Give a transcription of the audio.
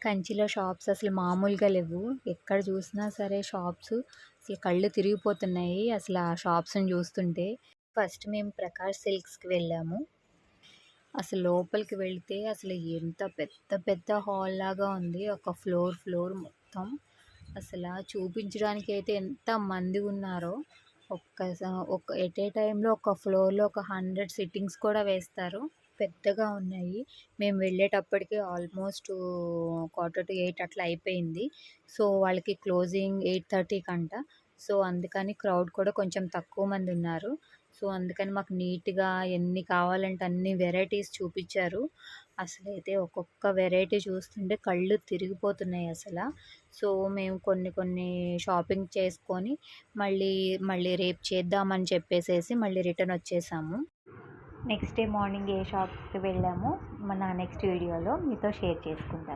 కంచిలో షాప్స్ అసలు మామూలుగా లేవు. ఎక్కడ చూసినా సరే షాప్స్ అసలు కళ్ళు తిరిగిపోతున్నాయి అసలు ఆ షాప్స్‌ని చూస్తుంటే. ఫస్ట్ మేము ప్రకాష్ సిల్క్స్‌కి వెళ్ళాము. అసలు లోపలికి వెళ్తే అసలు ఎంత పెద్ద పెద్ద హాల్ లాగా ఉంది. ఒక ఫ్లోర్ మొత్తం. అసలా చూపించడానికి అయితే ఎంతమంది ఉన్నారో. ఒక ఎట్ ఏ టైమ్‌లో ఒక ఫ్లోర్‌లో ఒక 100 సిట్టింగ్స్ కూడా వేస్తారు. పెద్దగా ఉన్నాయి. మేము వెళ్ళేటప్పటికి ఆల్మోస్ట్ 7:45 అట్లా అయిపోయింది. సో, వాళ్ళకి క్లోజింగ్ 8:30 కంట. సో, అందుకని క్రౌడ్ కూడా కొంచెం తక్కువ మందున్నారు. సో, అందుకని మాకు నీట్‌గా ఎన్ని కావాలంటే అన్ని వెరైటీస్ చూపిచ్చారు. అసలైతే ఒక్కొక్క వెరైటీ చూస్తుంటే కళ్ళు తిరిగిపోతున్నాయి అసల. సో, మేము కొన్ని కొన్ని షాపింగ్ చేసుకొని మళ్ళీ, మళ్ళీ రేపు చేద్దామని చెప్పేసేసి మళ్ళీ రిటర్న్ వచ్చేసాము. నెక్స్ట్ డే మార్నింగ్ ఏ షాప్‌కి వెళ్ళామో మన నెక్స్ట్ వీడియోలో మీతో షేర్ చేసుకుంటాను.